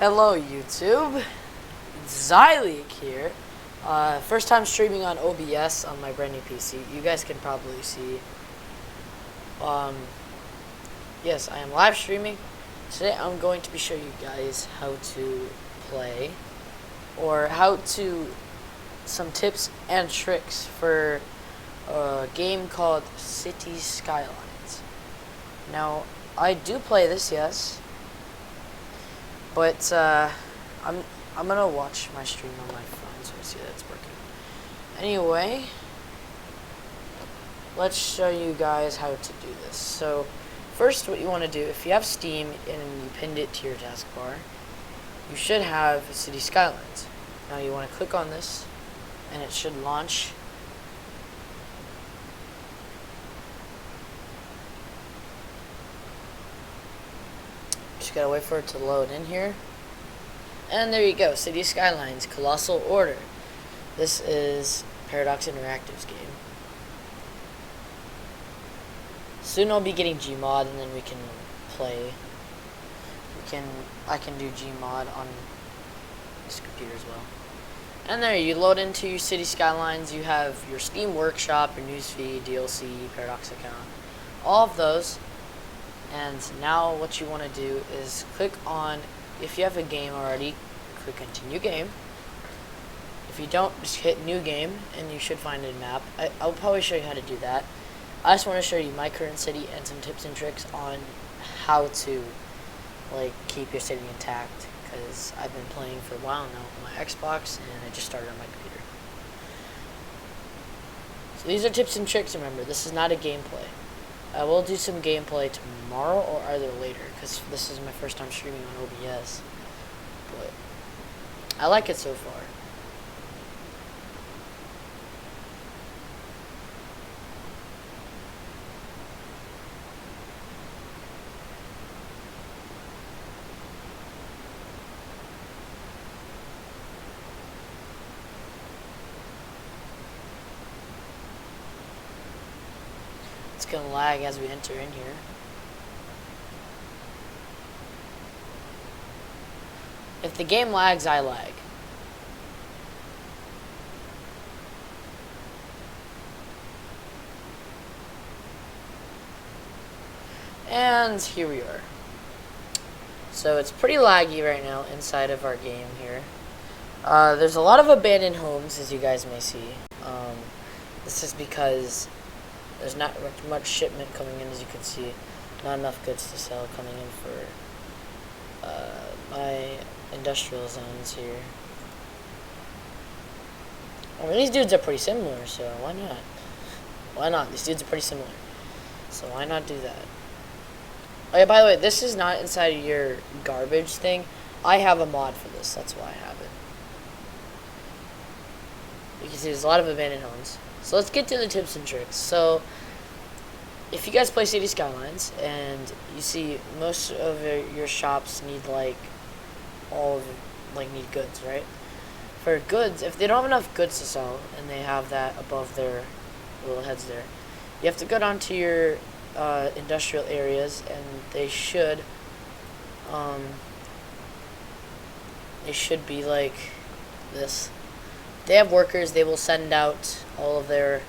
Hello YouTube, Zyleek here. First time streaming on OBS on my brand new PC. You guys can probably see. Yes, I am live streaming. Today I'm going to be showing you guys how to play, or some tips and tricks for a game called Skylines. Now, I do play this, yes. But I'm gonna watch my stream on my phone, so I see that's working. Anyway, let's show you guys how to do this. So first, what you want to do, if you have Steam and you pinned it to your taskbar, you should have City Skylines. Now you want to click on this, and it should launch. Just gotta wait for it to load in here. And there you go, City Skylines, Colossal Order. This is Paradox Interactive's game. Soon I'll be getting Gmod, and then we can play. I can do Gmod on this computer as well. And there, you load into your City Skylines. You have your Steam Workshop, your newsfeed, DLC, Paradox account, all of those. And now what you want to do is click on, if you have a game already, click Continue Game. If you don't, just hit New Game, and you should find a map. I'll probably show you how to do that. I just want to show you my current city and some tips and tricks on how to keep your city intact, because I've been playing for a while now on my Xbox, and I just started on my computer. So these are tips and tricks. Remember, this is not a gameplay. I will do some gameplay tomorrow or either later, because this is my first time streaming on OBS. But I like it so far. It's gonna lag as we enter in here. If the game lags, I lag. And here we are. So it's pretty laggy right now inside of our game here. There's a lot of abandoned homes, as you guys may see. This is because there's not much shipment coming in, as you can see. Not enough goods to sell coming in for my industrial zones here. I mean, these dudes are pretty similar, so why not? Why not? These dudes are pretty similar, so why not do that? Oh yeah, by the way, this is not inside of your garbage thing. I have a mod for this, that's why I have it. You can see there's a lot of abandoned homes. So let's get to the tips and tricks. So if you guys play City Skylines and you see most of your shops need need goods, right? For goods, if they don't have enough goods to sell and they have that above their little heads there, you have to go down to your industrial areas, and they should be like this. They have workers. They will send out all of their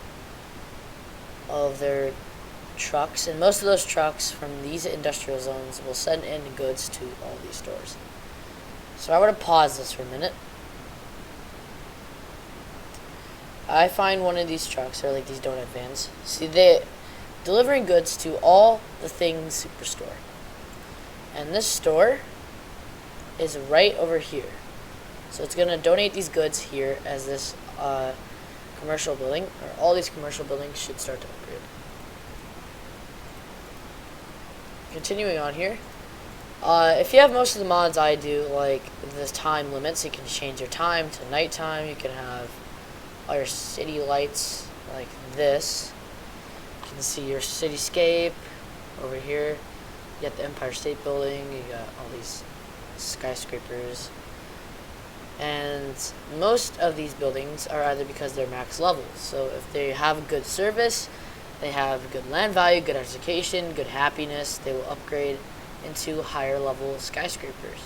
trucks, and most of those trucks from these industrial zones will send in goods to all these stores. So I want to pause this for a minute. I find one of these trucks, or like these donut vans. See, they delivering goods to all the things superstore, and this store is right over here. So it's gonna donate these goods here as this commercial building, or all these commercial buildings should start to upgrade. Continuing on here, if you have most of the mods I do, like the time limits, you can change your time to nighttime. You can have all your city lights like this. You can see your cityscape over here. You got the Empire State Building. You got all these skyscrapers. And most of these buildings are either because they're max levels. So if they have good service, they have good land value, good education, good happiness, they will upgrade into higher level skyscrapers.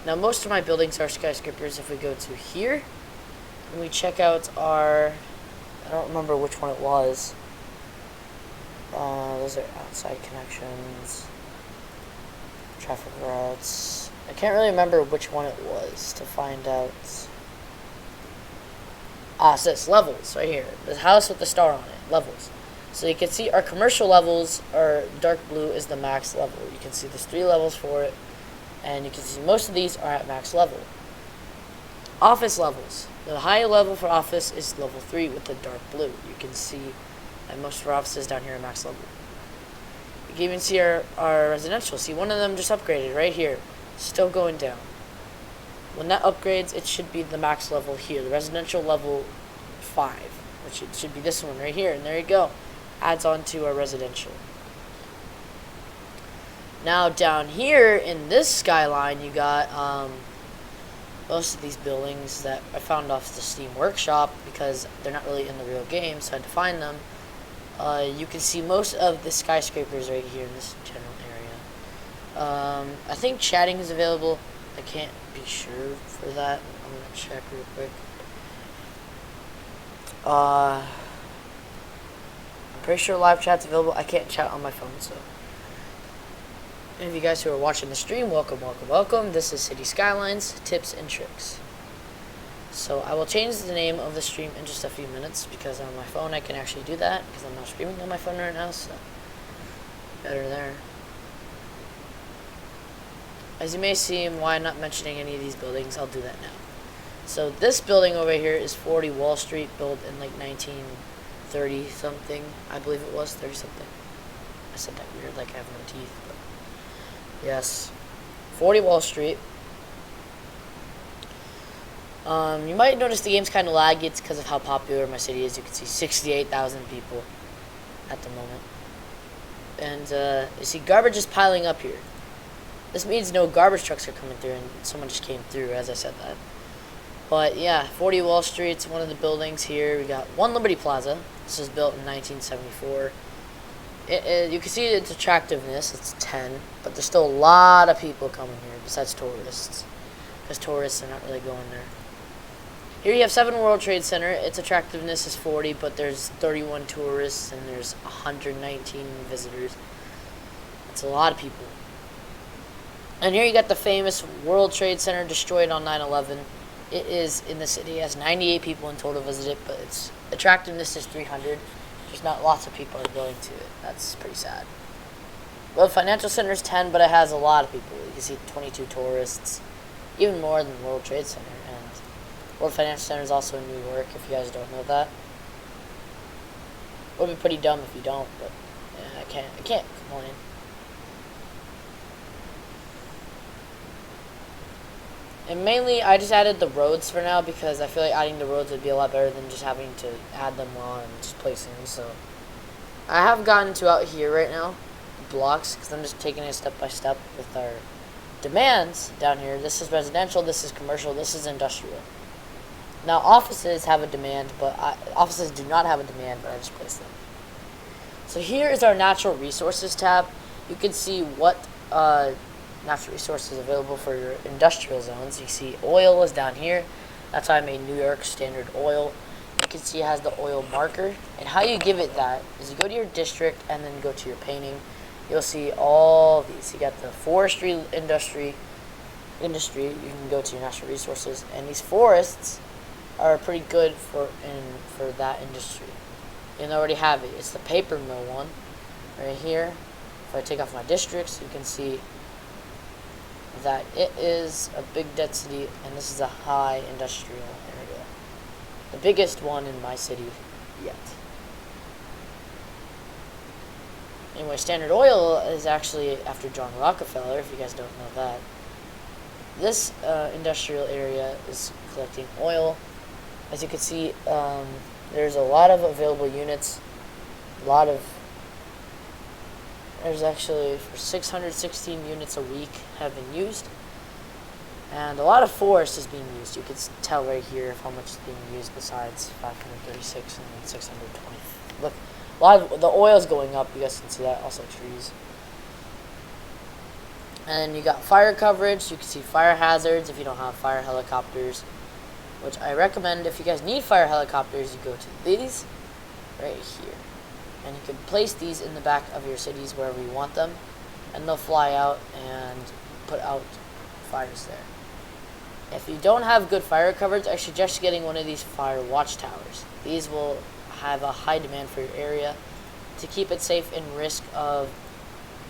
Now most of my buildings are skyscrapers. If we go to here and we check out our, I don't remember which one it was. Those are outside connections, traffic routes. I can't really remember which one it was to find out. Ah, it says levels right here. The house with the star on it, levels. So you can see our commercial levels are dark blue is the max level. You can see there's 3 levels for it, and you can see most of these are at max level. Office levels. The high level for office is level 3 with the dark blue. You can see that most of our offices down here are max level. You can even see our residential. See, one of them just upgraded right here. Still going down. When that upgrades, it should be the max level here, the residential level 5, which it should be this one right here. And there you go. Adds on to our residential. Now down here in this skyline, you got most of these buildings that I found off the Steam Workshop because they're not really in the real game, so I had to find them. You can see most of the skyscrapers right here in this general area. I think chatting is available. I can't be sure for that. I'm gonna check real quick. I'm pretty sure live chat's available. I can't chat on my phone, so. Any of you guys who are watching the stream, welcome, welcome, welcome. This is City Skylines, tips and tricks. So I will change the name of the stream in just a few minutes because on my phone I can actually do that because I'm not streaming on my phone right now, so better there. As you may see, why I'm not mentioning any of these buildings, I'll do that now. So this building over here is 40 Wall Street, built in like 1930 something, I believe it was 30 something. I said that weird, like I have no teeth, but yes, 40 Wall Street. You might notice the game's kind of laggy. It's because of how popular my city is. You can see 68,000 people at the moment, and you see garbage is piling up here. This means no garbage trucks are coming through, and someone just came through as I said that. But yeah, 40 Wall Street's one of the buildings here. We got One Liberty Plaza. This was built in 1974. You can see its attractiveness. It's 10, but there's still a lot of people coming here besides tourists, because tourists are not really going there. Here you have 7 World Trade Center. Its attractiveness is 40, but there's 31 tourists and there's 119 visitors. That's a lot of people. And here you got the famous World Trade Center destroyed on 9/11. It is in the city. It has 98 people in total visit it, but its attractiveness is 300. Just not lots of people are going to it. That's pretty sad. Well, the Financial Center is 10, but it has a lot of people. You can see 22 tourists, even more than World Trade Center. And World Financial Center is also in New York, if you guys don't know that. It would be pretty dumb if you don't, but yeah, I can't complain. And mainly, I just added the roads for now because I feel like adding the roads would be a lot better than just having to add them while I'm just placing them. So I have gotten to out here right now, blocks, because I'm just taking it step by step with our demands down here. This is residential, this is commercial, this is industrial. Now offices have a demand, but offices do not have a demand, but I just placed them. So here is our natural resources tab. You can see what natural resources available for your industrial zones. You see oil is down here. That's why I made New York Standard Oil. You can see it has the oil marker. And how you give it that is you go to your district and then go to your painting. You'll see all these. You got the forestry industry. You can go to your natural resources. And these forests are pretty good for that industry. You already have it. It's the paper mill one right here. If I take off my districts, you can see that it is a big density, and this is a high industrial area. The biggest one in my city yet. Anyway, Standard Oil is actually after John Rockefeller, if you guys don't know that. This industrial area is collecting oil. As you can see, there's a lot of available units. There's actually for 616 units a week have been used. And a lot of forest is being used. You can tell right here how much is being used besides 536 and 620. Look, a lot of the oil is going up. You guys can see that. Also trees. And then you got fire coverage. You can see fire hazards if you don't have fire helicopters, which I recommend. If you guys need fire helicopters, you go to these right here. And you can place these in the back of your cities wherever you want them, and they'll fly out and put out fires there. If you don't have good fire coverage, I suggest getting one of these fire watchtowers. These will have a high demand for your area to keep it safe in risk of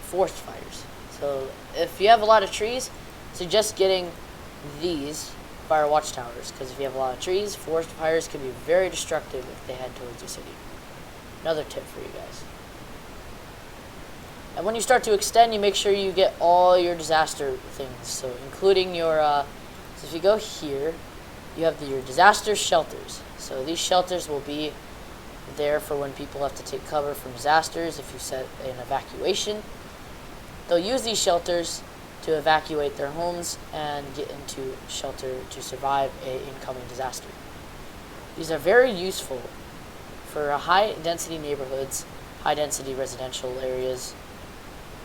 forest fires. So if you have a lot of trees, suggest getting these fire watchtowers, because if you have a lot of trees, forest fires can be very destructive if they head towards your city. Another tip for you guys. And when you start to extend, you make sure you get all your disaster things. So including your, so if you go here, you have your disaster shelters. So these shelters will be there for when people have to take cover from disasters. If you set an evacuation, they'll use these shelters to evacuate their homes and get into shelter to survive an incoming disaster. These are very useful for high density neighborhoods, high density residential areas.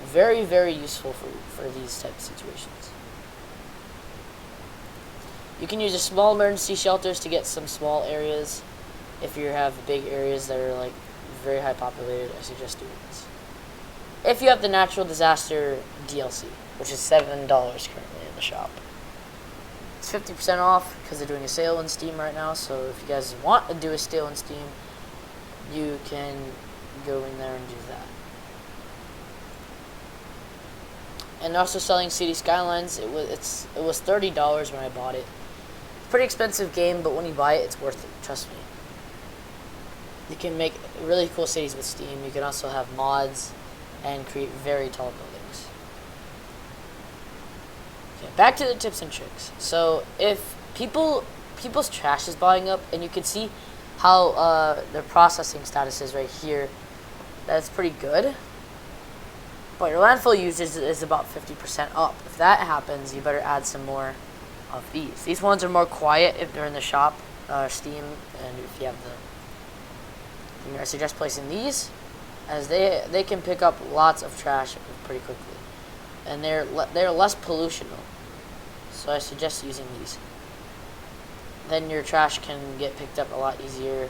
Very, very useful for these types of situations. You can use a small emergency shelters to get some small areas. If you have big areas that are like very high populated, I suggest doing this. If you have the natural disaster DLC, which is $7 currently in the shop. It's 50% off because they're doing a sale in Steam right now, so if you guys want to do a sale in Steam, you can go in there and do that. And also selling City Skylines, it was $30 when I bought it. Pretty expensive game, but when you buy it, it's worth it, trust me. You can make really cool cities with Steam. You can also have mods and create very tall buildings. Okay, back to the tips and tricks. So if people's trash is buying up, and you can see how their processing status is right here, that's pretty good. But your landfill usage is about 50% up. If that happens, you better add some more of these. These ones are more quiet if they're in the shop, Steam, and if you have the, I suggest placing these, as they can pick up lots of trash pretty quickly, and they're less pollutional. So I suggest using these. Then your trash can get picked up a lot easier.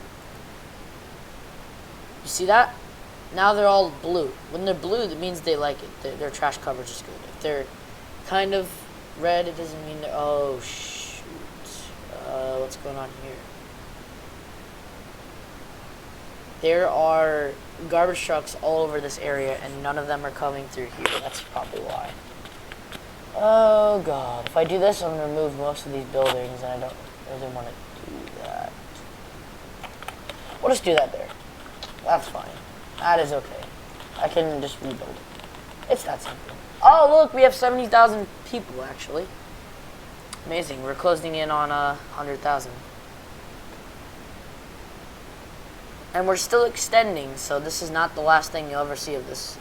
You see that? Now they're all blue. When they're blue, that means they like it. Their trash coverage is good. If they're kind of red, it doesn't mean they're... Oh, shoot. What's going on here? There are garbage trucks all over this area, and none of them are coming through here. That's probably why. Oh, God. If I do this, I'm going to remove most of these buildings, and I don't really want to do that. We'll just do that there. That's fine. That is okay. I can just rebuild it. It's that simple. Oh, look, we have 70,000 people, actually. Amazing. We're closing in on 100,000. And we're still extending, so this is not the last thing you'll ever see of this.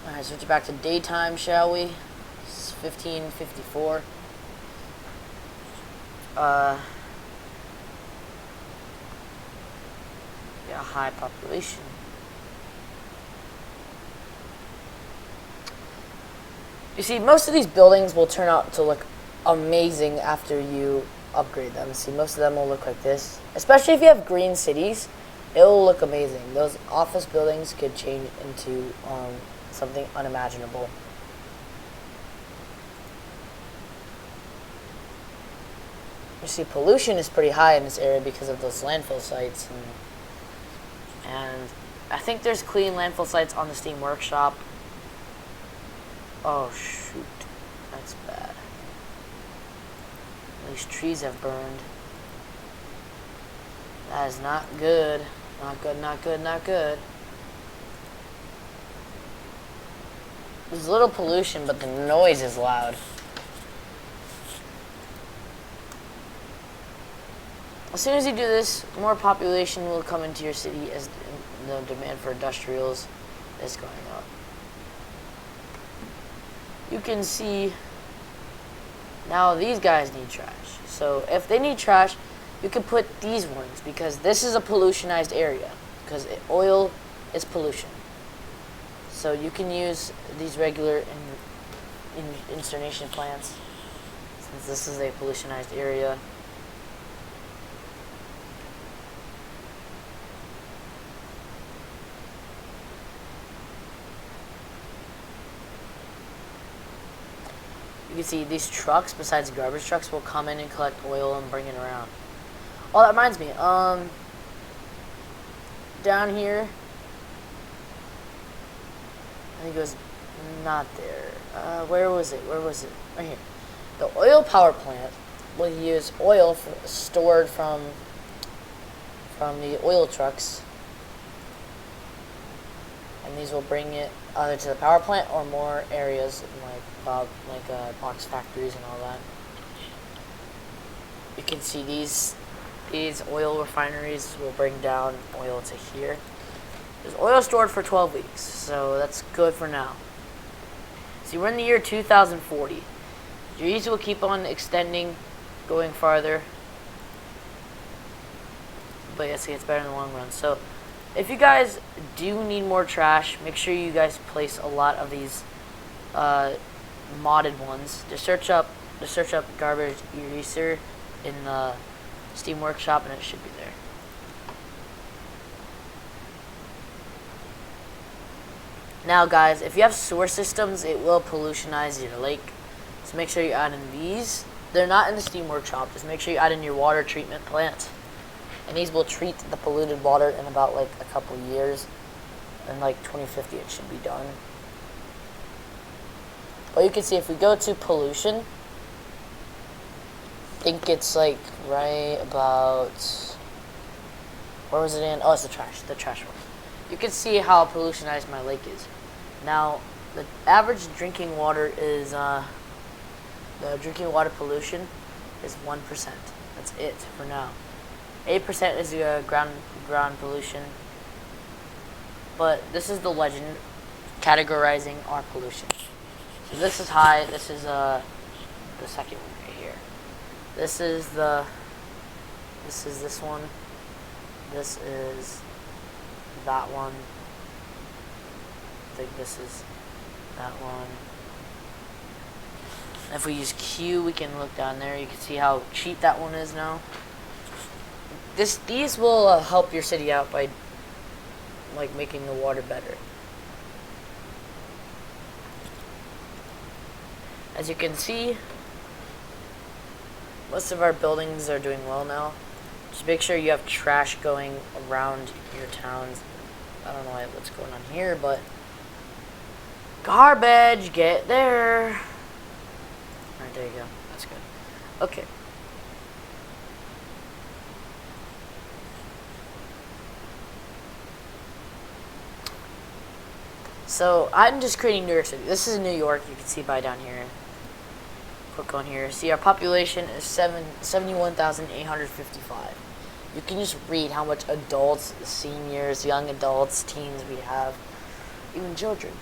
Alright, switch it back to daytime, shall we? It's 15:54. A high population. You see, most of these buildings will turn out to look amazing after you upgrade them. See, most of them will look like this. Especially if you have green cities, it will look amazing. Those office buildings could change into something unimaginable. You see, pollution is pretty high in this area because of those landfill sites, and I think there's clean landfill sites on the Steam Workshop. Oh shoot, that's bad. These trees have burned. That is not good. Not good, not good, not good. There's a little pollution, but the noise is loud. As soon as you do this, more population will come into your city as the demand for industrials is going up. You can see now these guys need trash. So if they need trash, you can put these ones, because this is a pollutionized area, because oil is pollution. So you can use these regular incineration plants, since this is a pollutionized area. You can see these trucks, besides garbage trucks, will come in and collect oil and bring it around. Oh, that reminds me. Down here, I think it was not there. Where was it? Where was it? Right here. The oil power plant will use oil stored from the oil trucks, and these will bring it either to the power plant or more areas like box factories and all that. You can see these oil refineries will bring down oil to here. There's oil stored for 12 weeks, so that's good for now. See, we're in the year 2040. Trees will keep on extending, going farther. But yes, it gets better in the long run. So, if you guys do need more trash, make sure you guys place a lot of these modded ones. Just search up garbage eraser in the Steam Workshop, and it should be there. Now, guys, if you have sewer systems, it will pollutionize your lake. So make sure you add in these. They're not in the Steam Workshop. Just make sure you add in your water treatment plant. And these will treat the polluted water in about like a couple years. In like 2050 it should be done. But you can see if we go to pollution, I think it's like right about, where was it in? Oh, it's the trash one. You can see how pollutionized my lake is. Now, the average drinking water is, the drinking water pollution is 1%. That's it for now. 8% is ground pollution. But this is the legend categorizing our pollution. So this is high. This is the second one right here. This is this one. This is that one. I think this is that one. And if we use Q, we can look down there. You can see how cheap that one is now. These will help your city out by like making the water better. As you can see, most of our buildings are doing well now. Just make sure you have trash going around your towns. I don't know what's going on here, but garbage, get there. Alright, there you go. That's good. Okay. So, I'm just creating New York City. This is New York, you can see by down here. Click on here. See, our population is 71,855. You can just read how much adults, seniors, young adults, teens we have. Even children.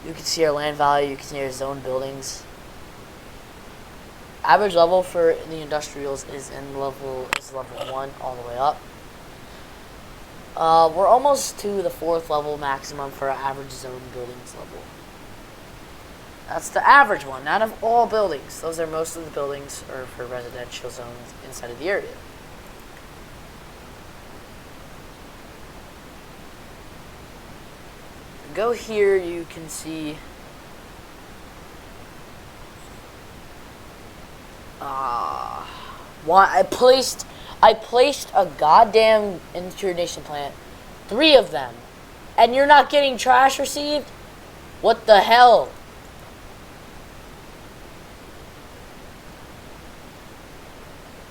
You can see our land value, you can see our zone buildings. Average level for the industrials is level 1 all the way up. We're almost to the 4th level maximum for our average zone buildings level. That's the average one, out of all buildings. Those are most of the buildings are for residential zones inside of the area. Go here, you can see why I placed a goddamn incineration plant, 3 of them, and you're not getting trash received? What the hell?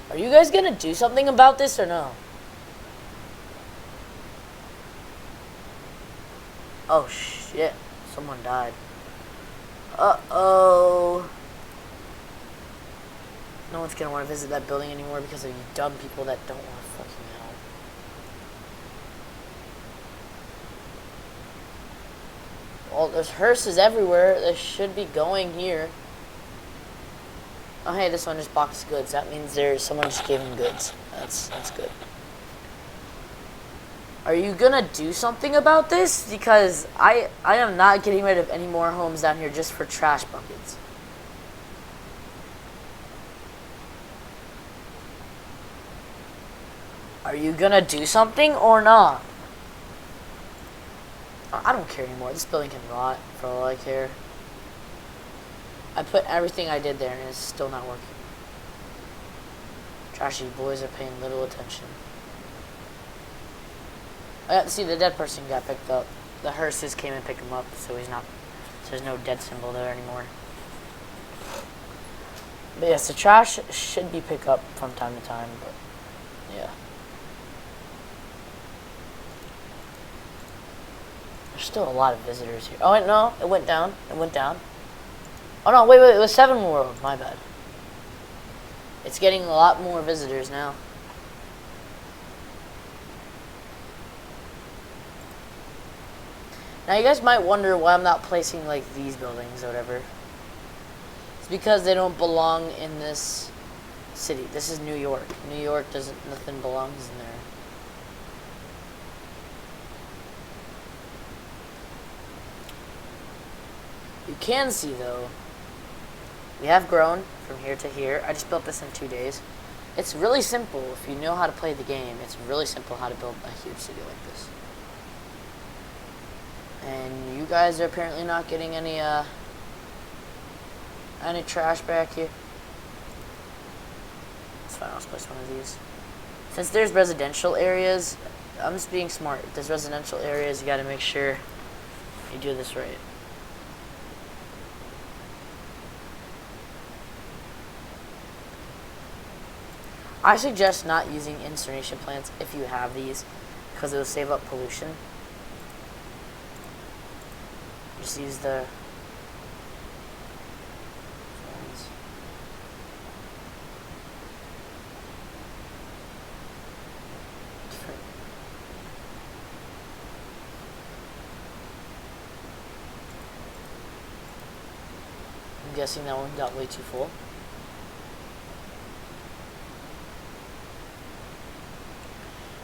Are you guys gonna do something about this or no? Oh shit, someone died. Uh-oh. No one's gonna want to visit that building anymore because of you dumb people that don't want to fucking help. Well, there's hearses everywhere. They should be going here. Oh, hey, this one just boxed goods. That means someone just gave him goods. That's good. Are you gonna do something about this? Because I am not getting rid of any more homes down here just for trash buckets. Are you gonna do something or not? I don't care anymore. This building can rot for all I care. I put everything I did there and it's still not working. Trashy boys are paying little attention. See, the dead person got picked up. The hearses came and picked him up, so he's not. So there's no dead symbol there anymore. But yes, the trash should be picked up from time to time. But yeah, there's still a lot of visitors here. Oh wait, no, it went down. It went down. Oh no, wait, it was 7 World. My bad. It's getting a lot more visitors now. Now you guys might wonder why I'm not placing like these buildings or whatever. It's because they don't belong in this city. This is New York. New York nothing belongs in there. You can see though, we have grown from here to here. I just built this in 2 days. It's really simple if you know how to play the game. It's really simple how to build a huge city like this. And you guys are apparently not getting any trash back here. It's fine, I'll place one of these. Since there's residential areas, I'm just being smart. If there's residential areas, you gotta make sure you do this right. I suggest not using incineration plants if you have these, because it will save up pollution. Just use the ones. Different. I'm guessing that one got way too full.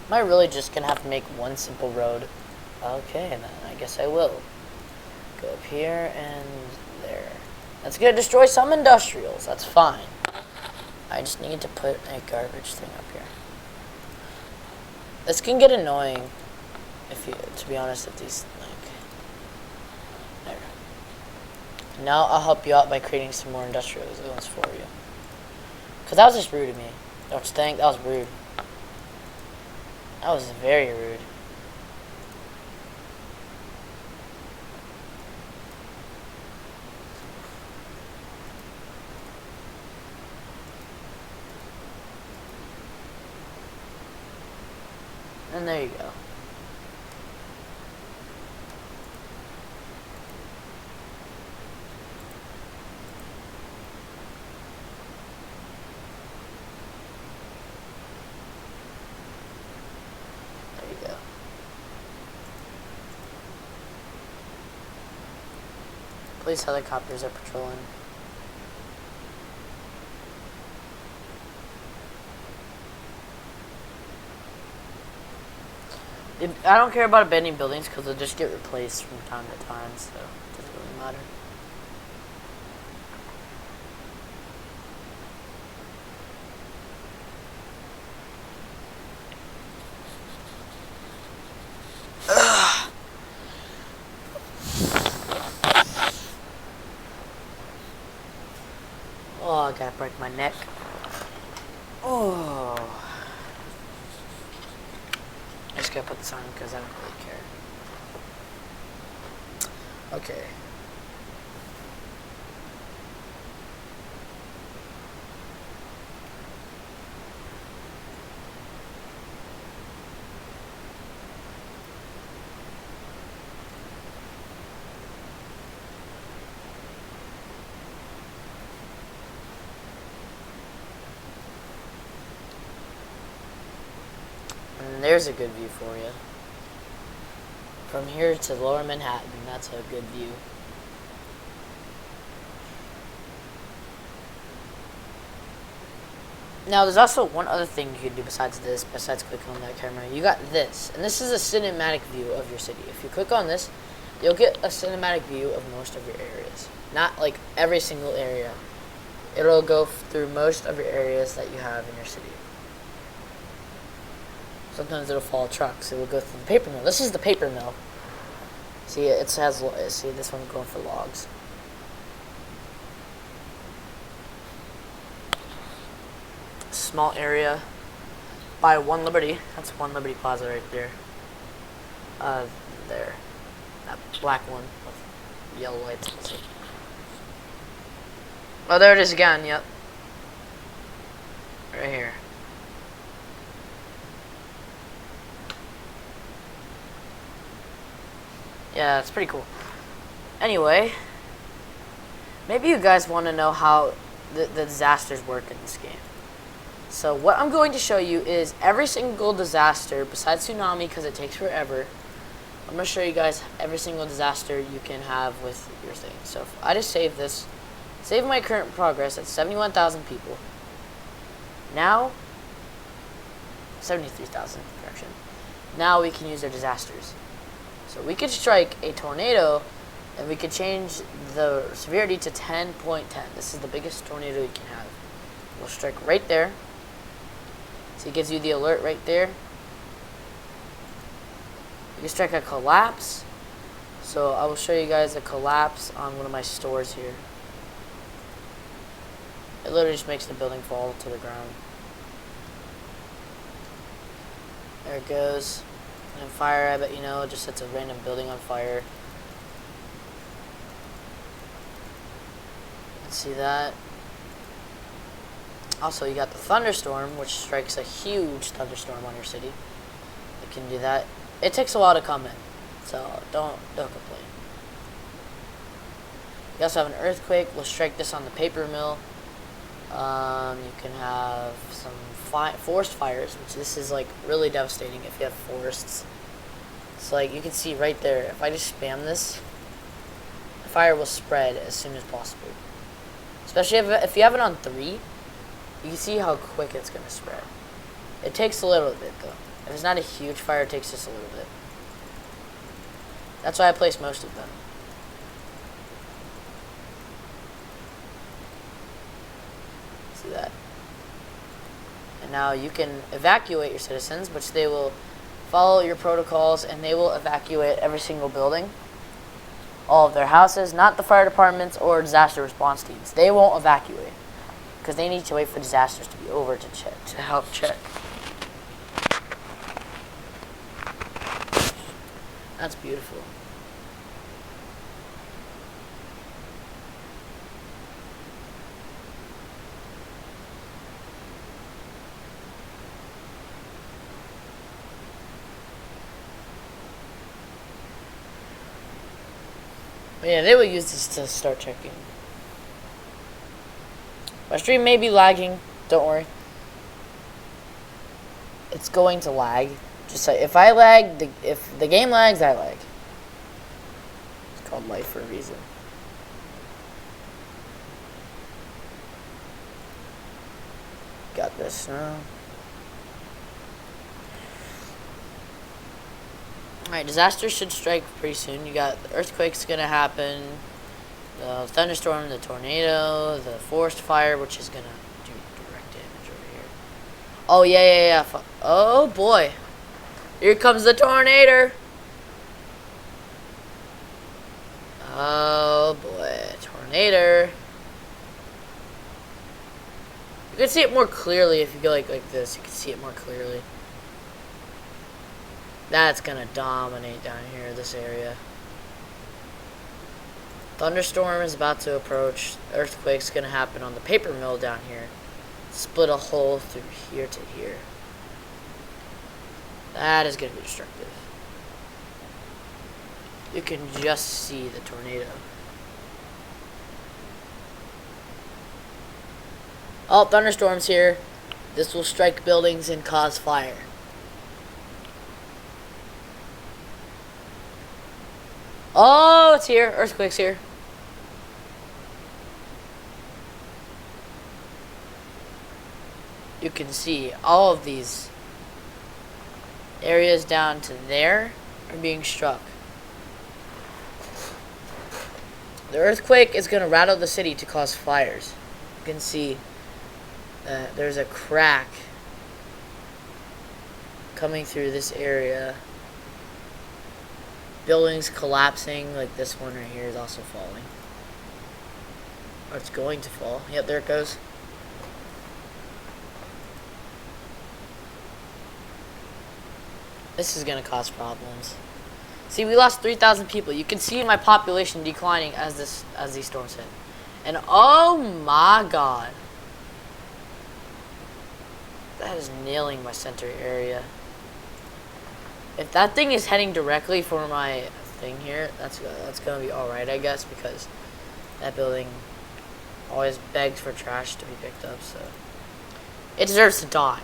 Am I really just gonna have to make one simple road? Okay, then I guess I will. Go up here and there. That's gonna destroy some industrials. That's fine. I just need to put a garbage thing up here. This can get annoying if you, to be honest, if these like. There. Now I'll help you out by creating some more industrial zones for you. Cause that was just rude of me. Don't you think? That was rude. That was very rude. And there you go. There you go. Police helicopters are patrolling. I don't care about abandoning buildings because they'll just get replaced from time to time, so it doesn't really matter. Ugh. Oh, I gotta break my neck. Oh. I just gotta put this on because I don't really care. Okay. And there's a good view for you. From here to Lower Manhattan, that's a good view. Now, there's also one other thing you can do besides this, besides clicking on that camera. You got this, and this is a cinematic view of your city. If you click on this, you'll get a cinematic view of most of your areas. Not like every single area. It'll go through most of your areas that you have in your city. Sometimes it'll follow trucks. It will go through the paper mill. This is the paper mill. See, see this one's going for logs. Small area by One Liberty. That's One Liberty Plaza right there. There. That black one with yellow lights. Oh, there it is again. Yep. Right here. Yeah, it's pretty cool. Anyway, maybe you guys want to know how the disasters work in this game. So what I'm going to show you is every single disaster, besides tsunami because it takes forever. I'm going to show you guys every single disaster you can have with your thing. So if I just save this, save my current progress at 71,000 people. Now, 73,000, correction. Now we can use our disasters. So we could strike a tornado, and we could change the severity to 10.10. This is the biggest tornado you can have. We'll strike right there. So it gives you the alert right there. You can strike a collapse. So I will show you guys a collapse on one of my stores here. It literally just makes the building fall to the ground. There it goes. And fire, I bet you know, it just sets a random building on fire. Let's see that. Also, you got the thunderstorm, which strikes a huge thunderstorm on your city. You can do that. It takes a while to come in, so don't complain. You also have an earthquake. We'll strike this on the paper mill. You can have some forest fires, which this is like really devastating if you have forests. So like you can see right there, if I just spam this, the fire will spread as soon as possible. Especially if you have it on 3, you can see how quick it's going to spread. It takes a little bit though. If it's not a huge fire, it takes just a little bit. That's why I place most of them. See that? And now you can evacuate your citizens, which they will follow your protocols, and they will evacuate every single building. All of their houses, not the fire departments or disaster response teams. They won't evacuate because they need to wait for disasters to be over to help check. That's beautiful. But yeah, they will use this to start checking. My stream may be lagging. Don't worry. It's going to lag. Just like if I lag, if the game lags, I lag. It's called life for a reason. Got this now. Alright, disasters should strike pretty soon. You got the earthquake's gonna happen, the thunderstorm, the tornado, the forest fire, which is gonna do direct damage over here. Oh, yeah. Oh, boy. Here comes the tornado. Oh, boy. Tornado. You can see it more clearly if you go like this. You can see it more clearly. That's gonna dominate down here, this area. Thunderstorm is about to approach. Earthquake's gonna happen on the paper mill down here. Split a hole through here to here. That is gonna be destructive. You can just see the tornado. Oh, thunderstorms here. This will strike buildings and cause fire. Oh, it's here. Earthquake's here. you can see all of these areas down to there are being struck. The earthquake is going to rattle the city to cause fires. You can see that there's a crack coming through this area. Buildings collapsing, like this one right here is also falling. Or it's going to fall. Yep, there it goes. This is going to cause problems. See, we lost 3,000 people. You can see my population declining as these storms hit. And oh my god. That is nailing my center area. If that thing is heading directly for my thing here, that's going to be alright, I guess, because that building always begs for trash to be picked up, so it deserves to die.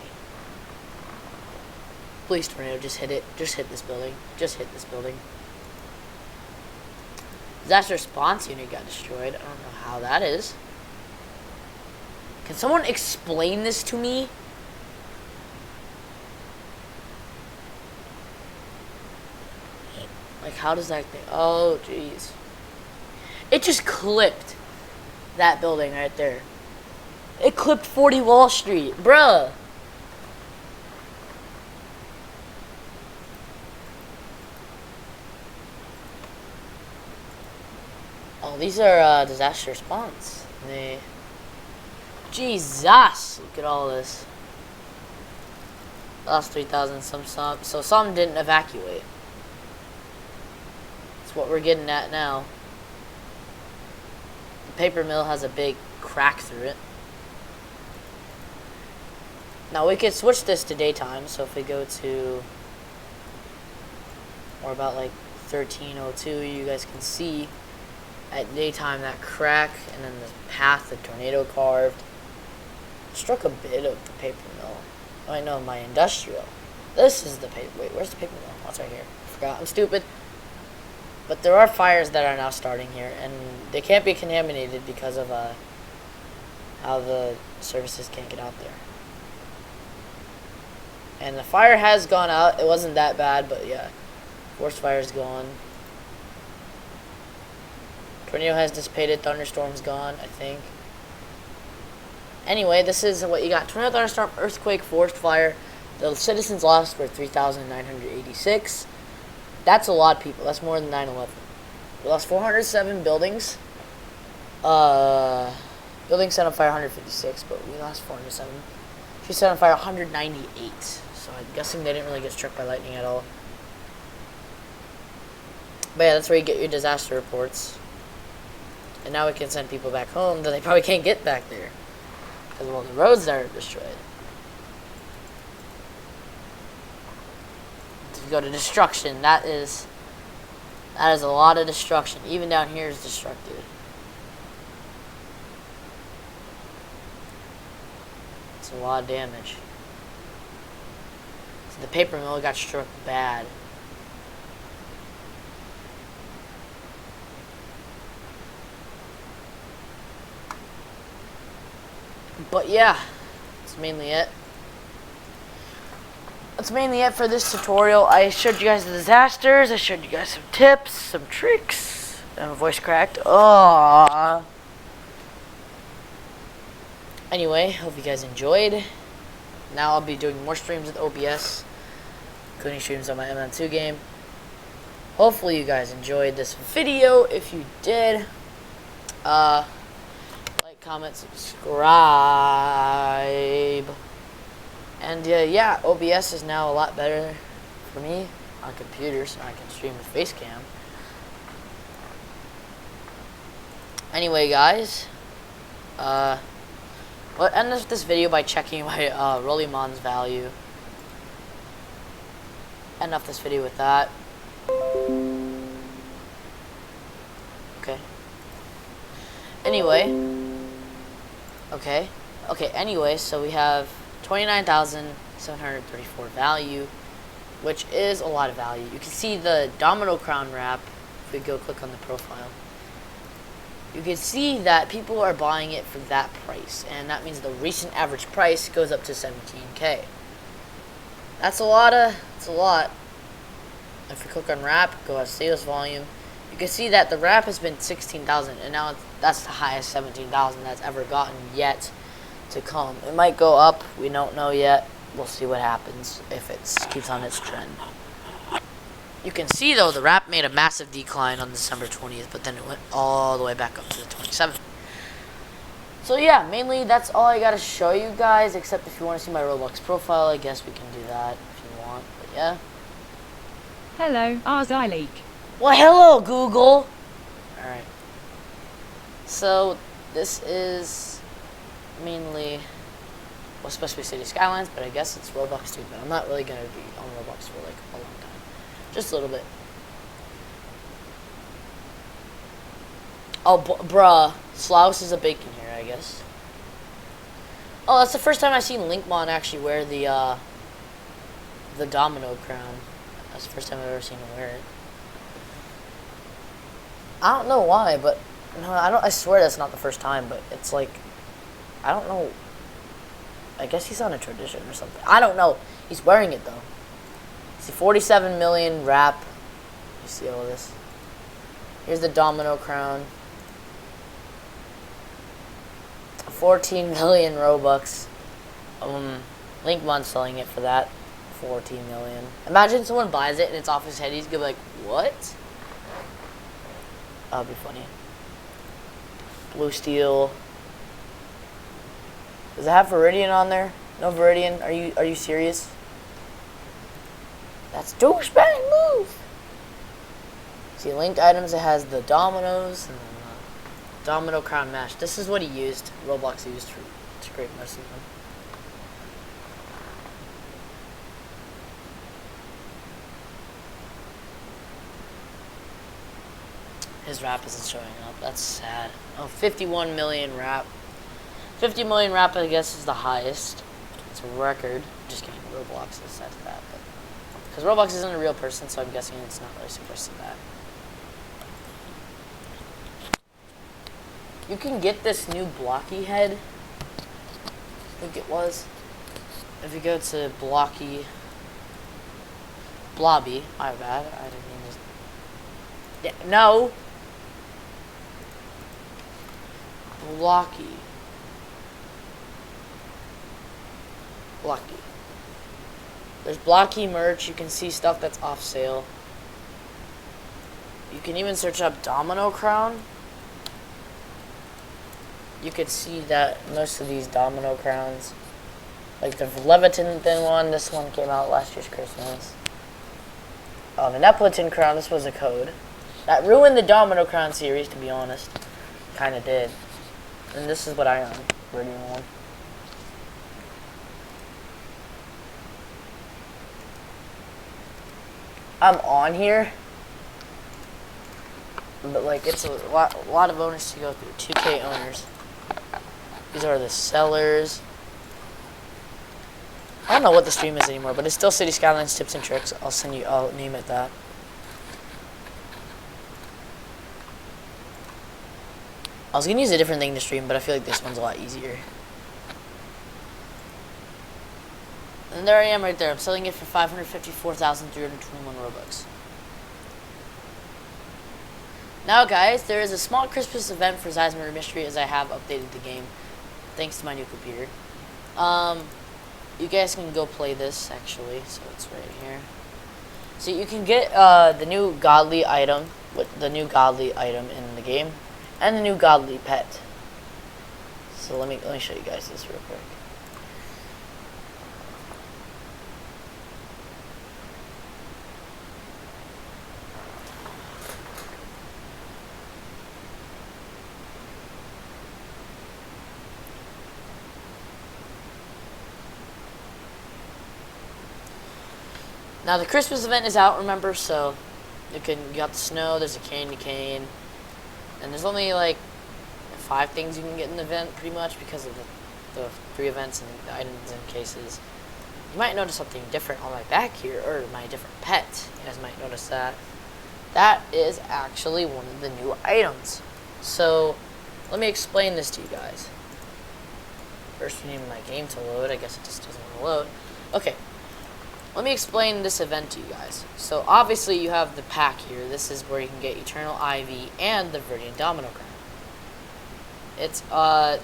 Please, tornado, just hit it. Just hit this building. Just hit this building. Disaster response unit got destroyed. I don't know how that is. Can someone explain this to me? Like, how does that thing... Oh, jeez. It just clipped that building right there. It clipped 40 Wall Street. Bruh. Oh, these are disaster response. Jesus. Look at all this. Lost 3,000 some. So some didn't evacuate. That's what we're getting at now. The paper mill has a big crack through it. Now we could switch this to daytime. So if we go to, or about like 1302, you guys can see at daytime that crack and then the path the tornado carved struck a bit of the paper mill. Oh, I know, my industrial. This is the paper. Wait, where's the paper mill? Oh, it's right here. I forgot. I'm stupid. But there are fires that are now starting here, and they can't be contaminated because of how the services can't get out there. And the fire has gone out. It wasn't that bad, but yeah, forest fire's gone. Tornado has dissipated. Thunderstorm's gone, I think. Anyway, this is what you got. Tornado, thunderstorm, earthquake, forest fire. The citizens lost were 3,986. That's a lot of people. That's more than 9/11. We lost 407 buildings. Buildings set on fire 156, but we lost 407. She set on fire 198. So I'm guessing they didn't really get struck by lightning at all. But yeah, that's where you get your disaster reports. And now we can send people back home, though they probably can't get back there. Because, well, the roads are destroyed. If you go to destruction, that is a lot of destruction. Even down here is destructed. It's a lot of damage. So the paper mill got struck bad. But yeah, that's mainly it. That's mainly it for this tutorial. I showed you guys the disasters. I showed you guys some tips, some tricks. And my voice cracked. Aww. Anyway, hope you guys enjoyed. Now I'll be doing more streams with OBS, including streams on my MN2 game. Hopefully you guys enjoyed this video. If you did, comment, subscribe, and yeah, OBS is now a lot better for me on computer, so I can stream with Facecam. Anyway, guys, we'll end this video by checking my Rollimon's value. End off this video with that. Okay. Anyway, so we have 29,734 value, which is a lot of value. You can see the domino crown wrap if we go click on the profile. you can see that people are buying it for that price, and that means the recent average price goes up to 17K. That's a lot. It's a lot. If you click on wrap, go to sales volume, you can see that the wrap has been 16,000, and now that's the highest 17,000 that's ever gotten yet to come. It might go up. We don't know yet. We'll see what happens if it keeps on its trend. You can see, though, the wrap made a massive decline on December 20th, but then it went all the way back up to the 27th. So, yeah, mainly that's all I got to show you guys, except if you want to see my Roblox profile, I guess we can do that if you want. But, yeah. Hello, Leak. Well, hello, Google. Alright. So, this is mainly what's supposed to be City Skylines, but I guess it's Roblox too, but I'm not really going to be on Roblox for, like, a long time. Just a little bit. Oh, bruh. Slaus is a bacon here, I guess. Oh, that's the first time I've seen Linkmon actually wear the domino crown. That's the first time I've ever seen him wear it. I don't know why, but no, I swear that's not the first time, but it's like, I don't know. I guess he's on a tradition or something. I don't know. He's wearing it though. See, 47 million wrap. You see all this? Here's the domino crown. 14 million Robux. Linkmon's selling it for that. 14 million. Imagine someone buys it and it's off his head. He's gonna be like, what? That'd be funny. Blue steel. Does it have Viridian on there? No Viridian? Are you serious? That's douchebag move. See, linked items, it has the dominoes and the domino crown mash. This is what he used. Roblox used to create most of them. His wrap isn't showing up. That's sad. Oh, 51 million wrap. 50 million wrap, I guess, is the highest. It's a record. Just kidding. Roblox is set to that. Because Roblox isn't a real person, so I'm guessing it's not really supposed to that. You can get this new blocky head. I think it was. If you go to Blobby. My bad. I didn't mean to. Yeah, no. Blocky. There's Blocky merch. You can see stuff that's off sale. You can even search up Domino Crown. You could see that most of these Domino Crowns, like the Leviton thin one, this one came out last year's Christmas. Oh, the Neapolitan Crown, this was a code. That ruined the Domino Crown series, to be honest. Kinda did. And this is what I own. Viridian one. I'm on here, but like it's a lot of owners to go through. 2K owners. These are the sellers. I don't know what the stream is anymore, but it's still City Skylines tips and tricks. I'll name it that. I was gonna use a different thing to stream, but I feel like this one's a lot easier. And there I am right there. I'm selling it for 554,321 Robux. Now guys, there is a small Christmas event for Zazmir Mystery as I have updated the game thanks to my new computer. You guys can go play this actually, so it's right here. So you can get the new godly item in the game and the new godly pet. So let me show you guys this real quick. Now the Christmas event is out, remember, so you got the snow, there's a candy cane, and there's only like 5 things you can get in the event pretty much because of the 3 events and the items and cases. You might notice something different on my back here, or my different pet. You guys might notice that. That is actually one of the new items. So, let me explain this to you guys. First, we need my game to load. I guess it just doesn't want to load. Okay. Let me explain this event to you guys. So, obviously, you have the pack here. This is where you can get Eternal Ivy and the Viridian Domino Crown. It's, the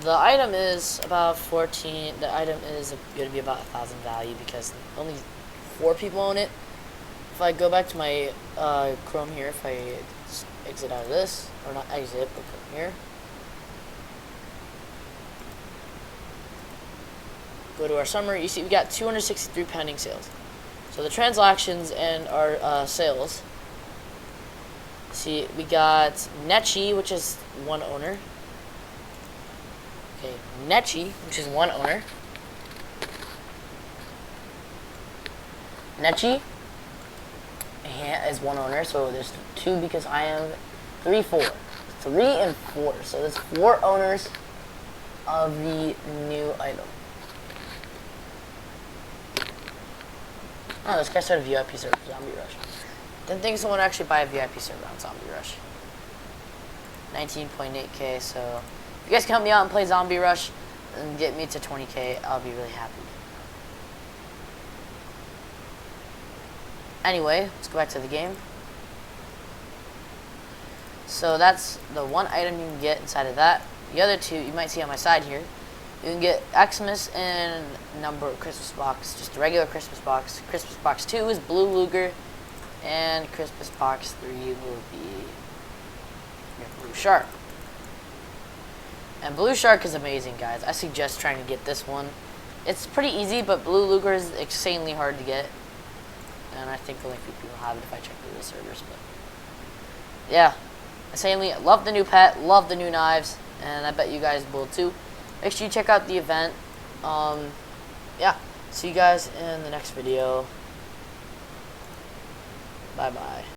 item is about 14. The item is going to be about 1,000 value because only 4 people own it. If I go back to my Chrome here, if I exit out of this, or not exit, but come here. Go to our summary. You see we got 263 pending sales. So the transactions and our sales. See, we got Nechi, which is 1 owner. Okay, Nechi, which is 1 owner. Nechi is 1 owner, so there's 2 because I am 3, 4. 3 and 4. So there's 4 owners of the new item. Oh, this guy started a VIP server for Zombie Rush. Didn't think someone would actually buy a VIP server on Zombie Rush. 19.8k, so if you guys can help me out and play Zombie Rush and get me to 20k, I'll be really happy. Anyway, let's go back to the game. So that's the 1 item you can get inside of that. The other 2 you might see on my side here. You can get Xmas and number Christmas box, just a regular Christmas box. Christmas box 2 is Blue Luger, and Christmas box 3 will be your Blue Shark. And Blue Shark is amazing, guys. I suggest trying to get this one. It's pretty easy, but Blue Luger is insanely hard to get. And I think only a few people have it if I check through the servers. But yeah, insanely love the new pet, love the new knives, and I bet you guys will too. Make sure you check out the event. Yeah, see you guys in the next video. Bye bye.